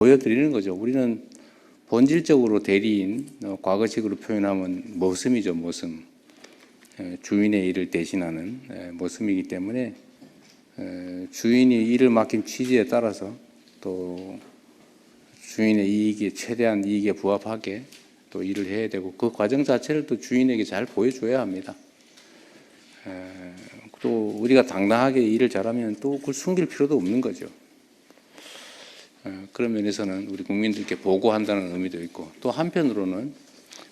보여드리는 거죠. 우리는 본질적으로 대리인, 과거식으로 표현하면 모슴이죠, 모슴. 주인의 일을 대신하는 모슴이기 때문에 주인이 일을 맡긴 취지에 따라서 또 주인의 이익에 최대한 이익에 부합하게 또 일을 해야 되고 그 과정 자체를 또 주인에게 잘 보여줘야 합니다. 또 우리가 당당하게 일을 잘하면 또 그걸 숨길 필요도 없는 거죠. 그런 면에서는 우리 국민들께 보고한다는 의미도 있고 또 한편으로는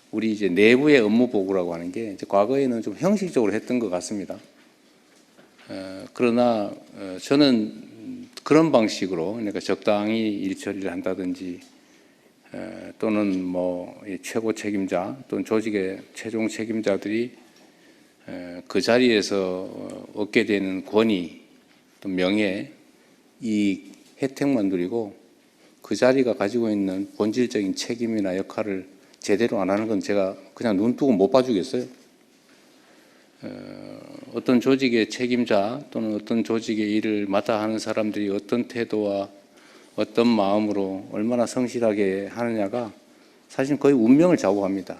우리 이제 내부의 업무 보고라고 하는 게 이제 과거에는 좀 형식적으로 했던 것 같습니다. 그러나 저는 그런 방식으로 그러니까 적당히 일 처리를 한다든지 또는 뭐 최고 책임자 또는 조직의 최종 책임자들이 그 자리에서 얻게 되는 권위 또 명예 이익 혜택만 누리고 그 자리가 가지고 있는 본질적인 책임이나 역할을 제대로 안 하는 건 제가 그냥 눈 뜨고 못 봐주겠어요. 어떤 조직의 책임자 또는 어떤 조직의 일을 맡아 하는 사람들이 어떤 태도와 어떤 마음으로 얼마나 성실하게 하느냐가 사실 거의 운명을 좌우합니다.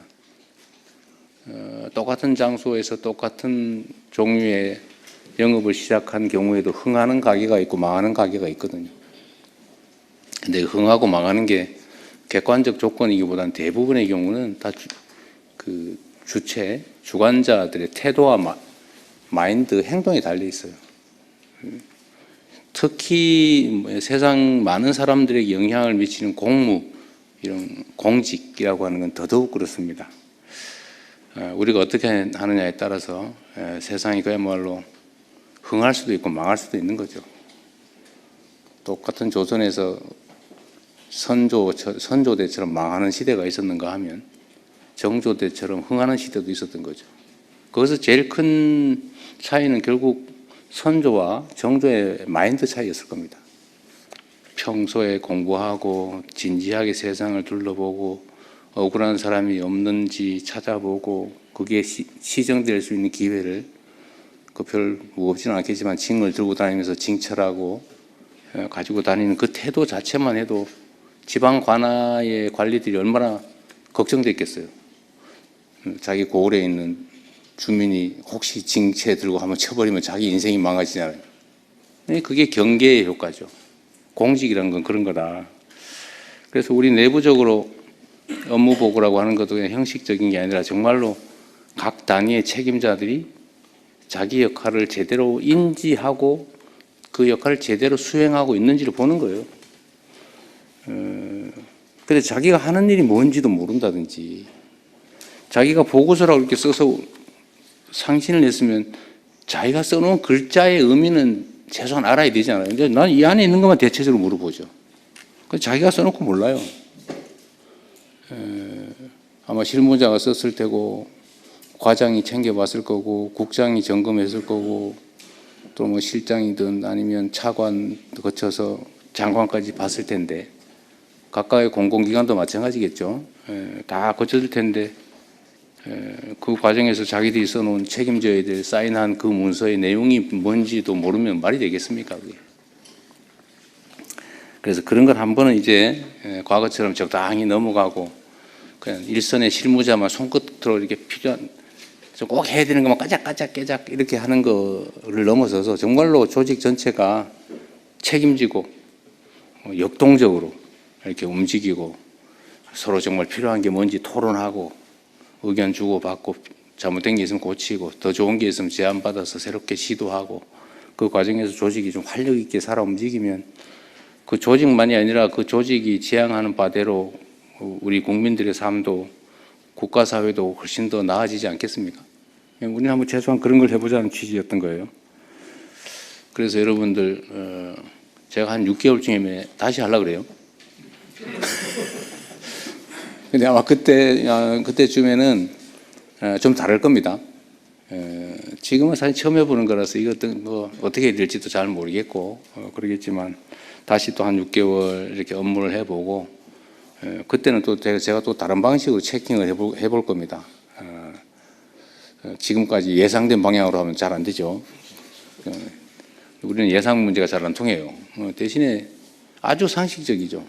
똑같은 장소에서 똑같은 종류의 영업을 시작한 경우에도 흥하는 가게가 있고 망하는 가게가 있거든요. 근데 흥하고 망하는 게 객관적 조건이기보다는 대부분의 경우는 다 그 주체, 주관자들의 태도와 마인드, 행동에 달려 있어요. 특히 세상 많은 사람들에게 영향을 미치는 공무, 이런 공직이라고 하는 건 더더욱 그렇습니다. 우리가 어떻게 하느냐에 따라서 세상이 그야말로 흥할 수도 있고 망할 수도 있는 거죠. 똑같은 조선에서 선조대처럼 망하는 시대가 있었는가 하면 정조대처럼 흥하는 시대도 있었던 거죠. 거기서 제일 큰 차이는 결국 선조와 정조의 마인드 차이였을 겁니다. 평소에 공부하고 진지하게 세상을 둘러보고 억울한 사람이 없는지 찾아보고 그게 시정될 수 있는 기회를 그 별 무겁지는 않겠지만 징을 들고 다니면서 징철하고 가지고 다니는 그 태도 자체만 해도 지방 관아의 관리들이 얼마나 걱정됐겠어요. 자기 고을에 있는 주민이 혹시 징체 들고 한번 쳐버리면 자기 인생이 망가지잖아요. 그게 경계의 효과죠. 공직이라는 건 그런 거다. 그래서 우리 내부적으로 업무 보고라고 하는 것도 그냥 형식적인 게 아니라 정말로 각 단위의 책임자들이 자기 역할을 제대로 인지하고 그 역할을 제대로 수행하고 있는지를 보는 거예요. 근데 자기가 하는 일이 뭔지도 모른다든지 자기가 보고서라고 이렇게 써서 상신을 냈으면 자기가 써놓은 글자의 의미는 최소한 알아야 되잖아요. 근데 난 이 안에 있는 것만 대체적으로 물어보죠. 자기가 써놓고 몰라요. 아마 실무자가 썼을 테고 과장이 챙겨봤을 거고 국장이 점검했을 거고 또 뭐 실장이든 아니면 차관 거쳐서 장관까지 봤을 텐데 각각의 공공기관도 마찬가지겠죠. 다 거쳤을 텐데 그 과정에서 자기들이 써놓은 책임져야 될 사인한 그 문서의 내용이 뭔지도 모르면 말이 되겠습니까? 그게. 그래서 그런 걸 한 번은 이제 과거처럼 적당히 넘어가고 그냥 일선의 실무자만 손끝으로 이렇게 필요한 꼭 해야 되는 것만 까작까작 깨작 이렇게 하는 거를 넘어서서 정말로 조직 전체가 책임지고 역동적으로 이렇게 움직이고 서로 정말 필요한 게 뭔지 토론하고 의견 주고받고 잘못된 게 있으면 고치고 더 좋은 게 있으면 제안받아서 새롭게 시도하고 그 과정에서 조직이 좀 활력 있게 살아 움직이면 그 조직만이 아니라 그 조직이 지향하는 바대로 우리 국민들의 삶도 국가 사회도 훨씬 더 나아지지 않겠습니까? 우리는 한번 최소한 그런 걸 해보자는 취지였던 거예요. 그래서 여러분들 제가 한 6개월쯤에 다시 하려고 그래요. 근데 아마 그때쯤에는 좀 다를 겁니다. 지금은 사실 처음 해보는 거라서 이것도 뭐 어떻게 될지도 잘 모르겠고 그러겠지만 다시 또 한 6개월 이렇게 업무를 해보고 그때는 또 제가 또 다른 방식으로 체킹을 해볼 겁니다. 지금까지 예상된 방향으로 하면 잘 안 되죠. 우리는 예상 문제가 잘 안 통해요. 대신에 아주 상식적이죠.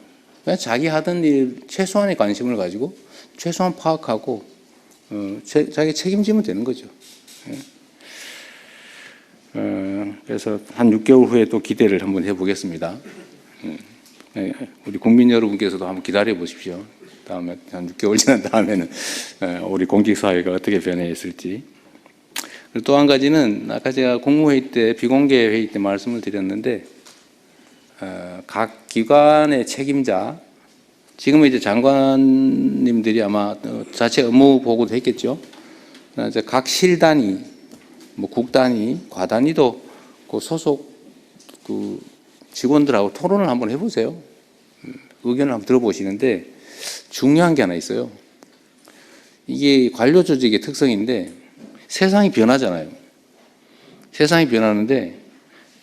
그냥 자기 하던 일 최소한의 관심을 가지고 최소한 파악하고 자기 책임지면 되는 거죠. 그래서 한 6개월 후에 또 기대를 한번 해보겠습니다. 우리 국민 여러분께서도 한번 기다려 보십시오. 다음에 한 6개월 지난 다음에는 우리 공직사회가 어떻게 변해 있을지. 또 한 가지는 아까 제가 국무회의 때 비공개 회의 때 말씀을 드렸는데 각 기관의 책임자, 지금은 이제 장관님들이 아마 자체 업무 보고도 했겠죠. 이제 각 실 단위, 뭐 국 단위, 과 단위도 그 소속 그 직원들하고 토론을 한번 해보세요. 의견을 한번 들어보시는데 중요한 게 하나 있어요. 이게 관료 조직의 특성인데 세상이 변하잖아요. 세상이 변하는데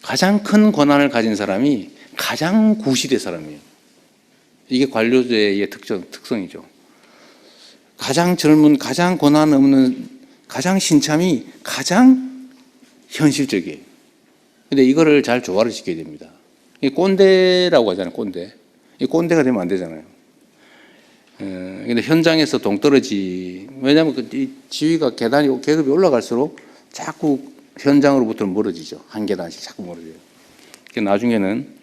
가장 큰 권한을 가진 사람이 가장 구시대 사람이에요. 이게 관료제의 특성이죠. 가장 젊은, 가장 권한 없는, 가장 신참이 가장 현실적이에요. 근데 이거를 잘 조화를 시켜야 됩니다. 이 꼰대라고 하잖아요, 꼰대. 이 꼰대가 되면 안 되잖아요. 근데 현장에서 동떨어지, 왜냐하면 이 지위가 계급이 올라갈수록 자꾸 현장으로부터 멀어지죠. 한 계단씩 자꾸 멀어져요. 나중에는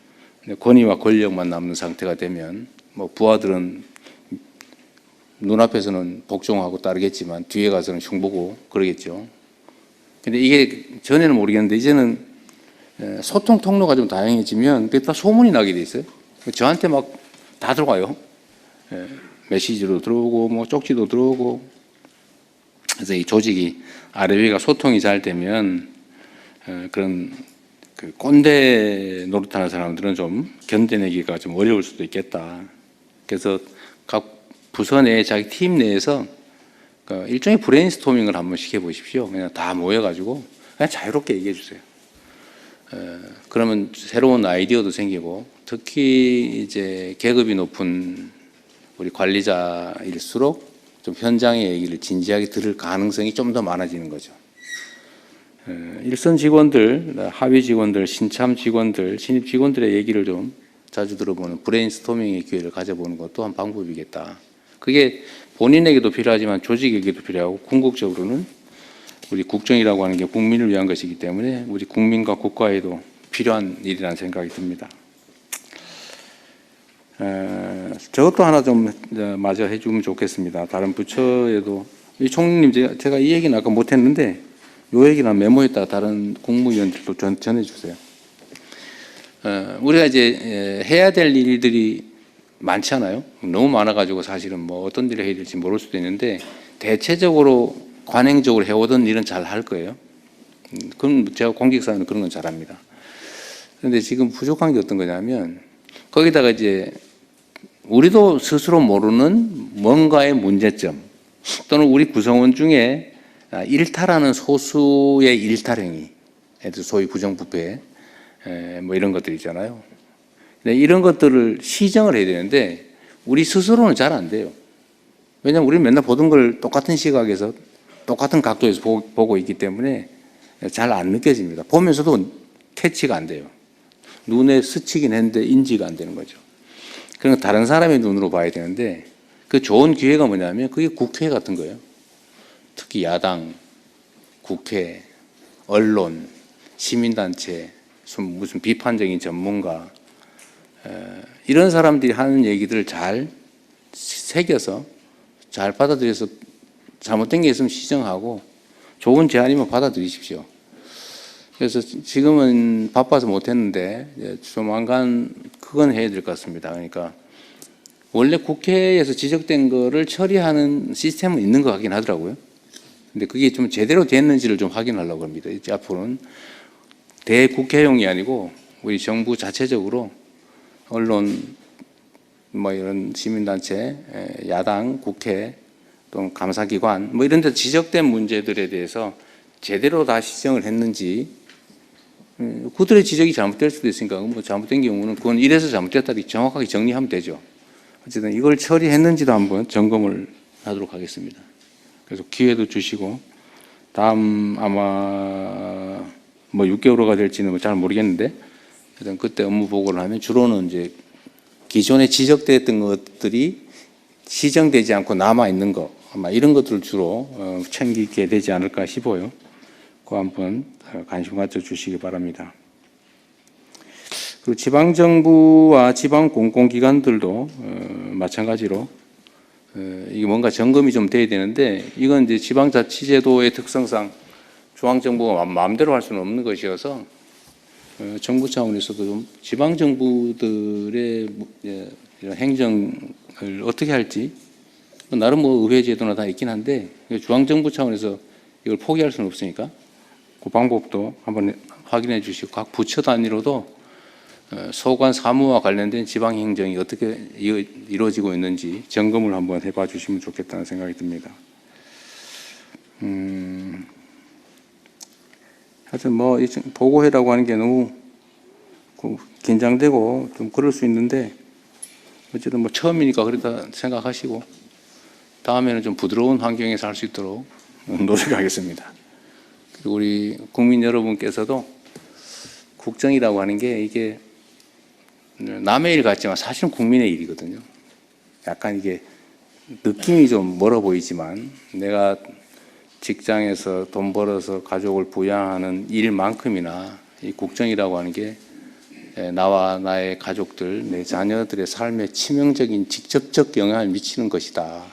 권위와 권력만 남는 상태가 되면 뭐 부하들은 눈앞에서는 복종하고 따르겠지만 뒤에 가서는 흉보고 그러겠죠. 근데 이게 전에는 모르겠는데 이제는 소통 통로가 좀 다양해지면 그게 다 소문이 나게 돼 있어요. 저한테 막 다 들어가요. 메시지로 들어오고 뭐 쪽지도 들어오고. 그래서 이 조직이 아래 위가 소통이 잘 되면 그런 그 꼰대 노릇하는 사람들은 좀 견뎌내기가 좀 어려울 수도 있겠다. 그래서 각 부서 내 자기 팀 내에서 일종의 브레인스토밍을 한번 시켜보십시오. 그냥 다 모여가지고 그냥 자유롭게 얘기해 주세요. 그러면 새로운 아이디어도 생기고 특히 이제 계급이 높은 우리 관리자일수록 좀 현장의 얘기를 진지하게 들을 가능성이 좀 더 많아지는 거죠. 일선 직원들, 하위 직원들, 신참 직원들, 신입 직원들의 얘기를 좀 자주 들어보는 브레인스토밍의 기회를 가져보는 것도 한 방법이겠다. 그게 본인에게도 필요하지만 조직에게도 필요하고 궁극적으로는 우리 국정이라고 하는 게 국민을 위한 것이기 때문에 우리 국민과 국가에도 필요한 일이라는 생각이 듭니다. 저것도 하나 좀 마저 해주면 좋겠습니다. 다른 부처에도 이 총리님 제가 이 얘기는 아까 못했는데 이 얘기는 메모했다가 다른 국무위원들도 전해주세요. 우리가 이제 해야 될 일들이 많잖아요. 너무 많아가지고 사실은 뭐 어떤 일을 해야 될지 모를 수도 있는데 대체적으로 관행적으로 해오던 일은 잘 할 거예요. 그럼 제가 공직사회는 그런 건 잘합니다. 그런데 지금 부족한 게 어떤 거냐면 거기다가 이제 우리도 스스로 모르는 뭔가의 문제점 또는 우리 구성원 중에 일탈하는 소수의 일탈행위, 소위 부정부패 뭐 이런 것들 있잖아요. 이런 것들을 시정을 해야 되는데 우리 스스로는 잘 안 돼요. 왜냐하면 우리는 맨날 보던 걸 똑같은 시각에서 똑같은 각도에서 보고 있기 때문에 잘 안 느껴집니다. 보면서도 캐치가 안 돼요. 눈에 스치긴 했는데 인지가 안 되는 거죠. 그러니까 다른 사람의 눈으로 봐야 되는데 그 좋은 기회가 뭐냐면 그게 국회 같은 거예요. 특히 야당, 국회, 언론, 시민단체, 무슨 비판적인 전문가 이런 사람들이 하는 얘기들을 잘 새겨서 잘 받아들여서 잘못된 게 있으면 시정하고 좋은 제안이면 받아들이십시오. 그래서 지금은 바빠서 못했는데 조만간 그건 해야 될 것 같습니다. 그러니까 원래 국회에서 지적된 거를 처리하는 시스템은 있는 것 같긴 하더라고요. 근데 그게 좀 제대로 됐는지를 좀 확인하려고 합니다. 이제 앞으로는 대국회용이 아니고 우리 정부 자체적으로 언론, 뭐 이런 시민단체, 야당, 국회, 또 감사기관 뭐 이런 데 지적된 문제들에 대해서 제대로 다 시정을 했는지 그들의 지적이 잘못될 수도 있으니까 뭐 잘못된 경우는 그건 이래서 잘못됐다 정확하게 정리하면 되죠. 어쨌든 이걸 처리했는지도 한번 점검을 하도록 하겠습니다. 그래서 기회도 주시고 다음 아마 뭐 6개월호가 될지는 잘 모르겠는데 일단 그때 업무 보고를 하면 주로는 이제 기존에 지적됐던 것들이 시정되지 않고 남아 있는 거 아마 이런 것들을 주로 챙기게 되지 않을까 싶어요. 그 한번 관심 가져 주시기 바랍니다. 그리고 지방 정부와 지방 공공기관들도 마찬가지로 이게 뭔가 점검이 좀 돼야 되는데 이건 이제 지방자치제도의 특성상 중앙정부가 마음대로 할 수는 없는 것이어서 정부 차원에서도 좀 지방정부들의 이런 행정을 어떻게 할지 나름 뭐 의회 제도나 다 있긴 한데 중앙정부 차원에서 이걸 포기할 수는 없으니까 그 방법도 한번 확인해 주시고 각 부처 단위로도 소관 사무와 관련된 지방 행정이 어떻게 이루어지고 있는지 점검을 한번 해봐 주시면 좋겠다는 생각이 듭니다. 하여튼 뭐 보고회라고 하는 게 너무 긴장되고 좀 그럴 수 있는데 어쨌든 뭐 처음이니까 그렇다 생각하시고 다음에는 좀 부드러운 환경에서 할 수 있도록 노력하겠습니다. 그리고 우리 국민 여러분께서도 국정이라고 하는 게 이게 남의 일 같지만 사실은 국민의 일이거든요. 약간 이게 느낌이 좀 멀어 보이지만 내가 직장에서 돈 벌어서 가족을 부양하는 일만큼이나 이 국정이라고 하는 게 나와 나의 가족들, 내 자녀들의 삶에 치명적인 직접적 영향을 미치는 것이다.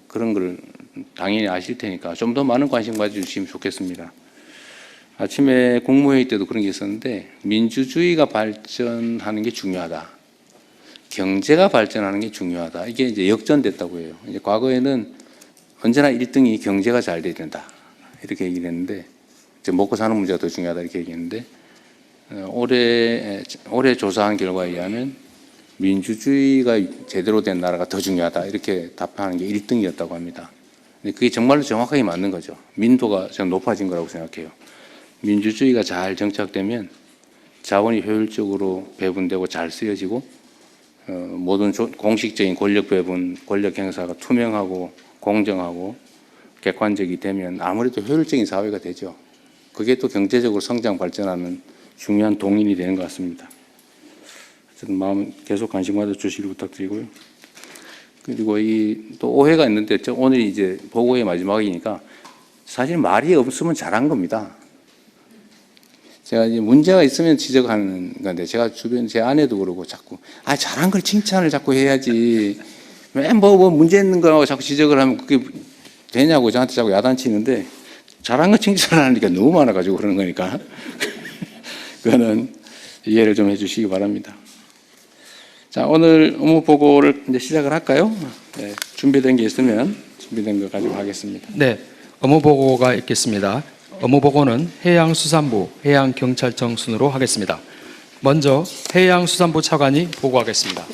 그런 걸 당연히 아실 테니까 좀 더 많은 관심 가져주시면 좋겠습니다. 아침에 국무회의 때도 그런 게 있었는데 민주주의가 발전하는 게 중요하다. 경제가 발전하는 게 중요하다. 이게 이제 역전됐다고 해요. 이제 과거에는 언제나 1등이 경제가 잘 돼야 된다. 이렇게 얘기를 했는데 이제 먹고 사는 문제가 더 중요하다 이렇게 얘기했는데 올해 조사한 결과에 의하면 민주주의가 제대로 된 나라가 더 중요하다 이렇게 답하는 게 1등이었다고 합니다. 근데 그게 정말로 정확하게 맞는 거죠. 민도가 좀 높아진 거라고 생각해요. 민주주의가 잘 정착되면 자원이 효율적으로 배분되고 잘 쓰여지고 모든 공식적인 권력 배분, 권력 행사가 투명하고 공정하고 객관적이 되면 아무래도 효율적인 사회가 되죠. 그게 또 경제적으로 성장 발전하는 중요한 동인이 되는 것 같습니다. 마음 계속 관심 가져 주시기 부탁드리고요. 그리고 또 오해가 있는데 오늘 이제 보고의 마지막이니까 사실 말이 없으면 잘한 겁니다. 제가 이제 문제가 있으면 지적하는 건데 제가 주변 제 아내도 그러고 자꾸 잘한 걸 칭찬을 자꾸 해야지 맨 뭐 문제 있는 거라고 자꾸 지적을 하면 그게 되냐고 저한테 자꾸 야단치는데 잘한 거 칭찬을 하니까 너무 많아가지고 그러는 거니까 그거는 이해를 좀 해주시기 바랍니다. 자, 오늘 업무 보고를 이제 시작을 할까요? 네, 준비된 게 있으면 준비된 거 가지고 하겠습니다. 네, 업무 보고가 있겠습니다. 업무 보고는 해양수산부, 해양경찰청 순으로 하겠습니다. 먼저 해양수산부 차관이 보고하겠습니다.